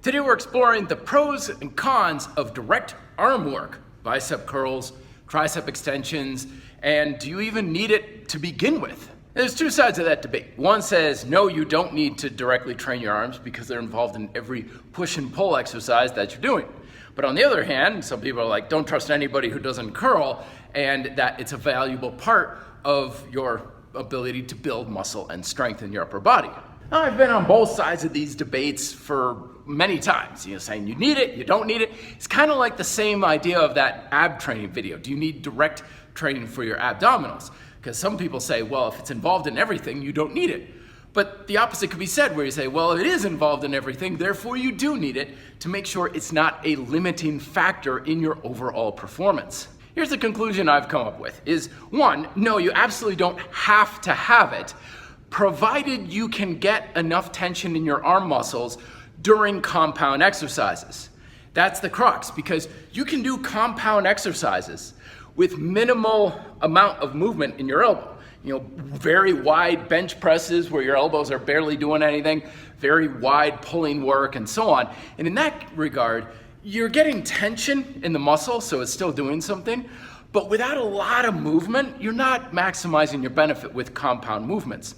Today we're exploring the pros and cons of direct arm work, bicep curls, tricep extensions, and do you even need it to begin with? There's two sides of that debate. One says, no, you don't need to directly train your arms because they're involved in every push and pull exercise that you're doing. But on the other hand, some people are like, don't trust anybody who doesn't curl, and that it's a valuable part of your ability to build muscle and strengthen your upper body. Now, I've been on both sides of these debates for many times, saying you need it, you don't need it. It's kind of like the same idea of that ab training video. Do you need direct training for your abdominals? Because some people say, well, if it's involved in everything, you don't need it. But the opposite could be said, where you say, well, it is involved in everything, therefore you do need it to make sure it's not a limiting factor in your overall performance. Here's the conclusion I've come up with is, one, no, you absolutely don't have to have it, provided you can get enough tension in your arm muscles during compound exercises. That's the crux, because you can do compound exercises with minimal amount of movement in your elbow. Very wide bench presses where your elbows are barely doing anything, very wide pulling work, and so on. And in that regard, you're getting tension in the muscle, so it's still doing something. But without a lot of movement, you're not maximizing your benefit with compound movements.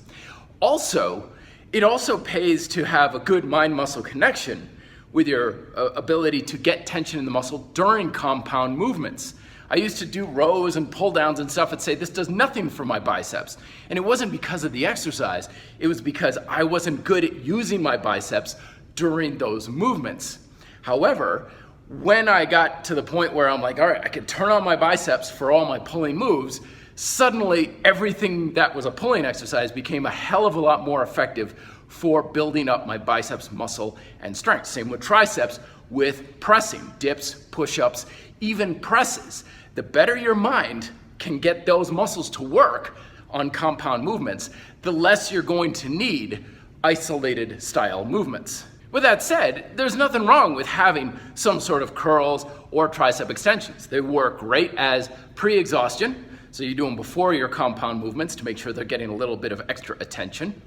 Also, it also pays to have a good mind-muscle connection with your ability to get tension in the muscle during compound movements. I used to do rows and pull downs and stuff and say, this does nothing for my biceps. And it wasn't because of the exercise, it was because I wasn't good at using my biceps during those movements. However, when I got to the point where I'm like, all right, I could turn on my biceps for all my pulling moves, suddenly everything that was a pulling exercise became a hell of a lot more effective for building up my biceps muscle and strength. Same with triceps with pressing, dips, push-ups, even presses. The better your mind can get those muscles to work on compound movements, the less you're going to need isolated style movements. With that said, there's nothing wrong with having some sort of curls or tricep extensions. They work great as pre-exhaustion, so you do them before your compound movements to make sure they're getting a little bit of extra attention.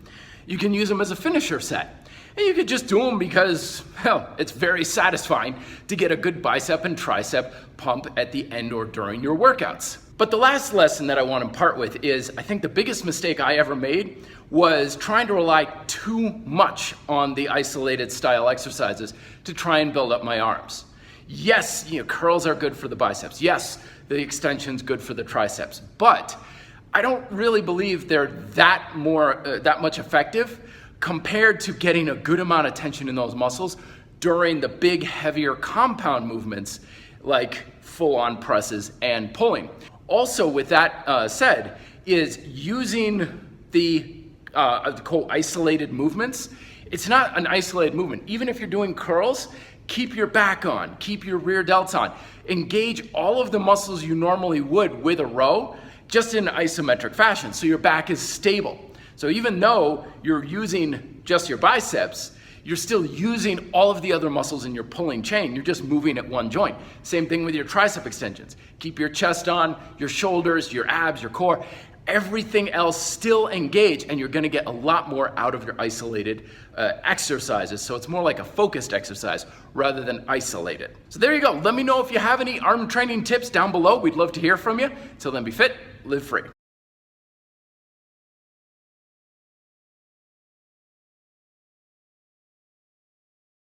You can use them as a finisher set. And you could just do them because, hell, it's very satisfying to get a good bicep and tricep pump at the end or during your workouts. But the last lesson that I want to impart with is, I think the biggest mistake I ever made was trying to rely too much on the isolated style exercises to try and build up my arms. Yes, curls are good for the biceps. Yes, the extension's good for the triceps. But I don't really believe they're that much effective compared to getting a good amount of tension in those muscles during the big, heavier compound movements like full-on presses and pulling. Also, with that said, is using the isolated movements. It's not an isolated movement. Even if you're doing curls, keep your back on, keep your rear delts on. Engage all of the muscles you normally would with a row, just in isometric fashion, so your back is stable. So even though you're using just your biceps, you're still using all of the other muscles in your pulling chain. You're just moving at one joint. Same thing with your tricep extensions. Keep your chest on, your shoulders, your abs, your core. Everything else still engage, and you're gonna get a lot more out of your isolated exercises. So it's more like a focused exercise rather than isolated. So there you go. Let me know if you have any arm training tips down below. We'd love to hear from you. Till then, be fit, live free.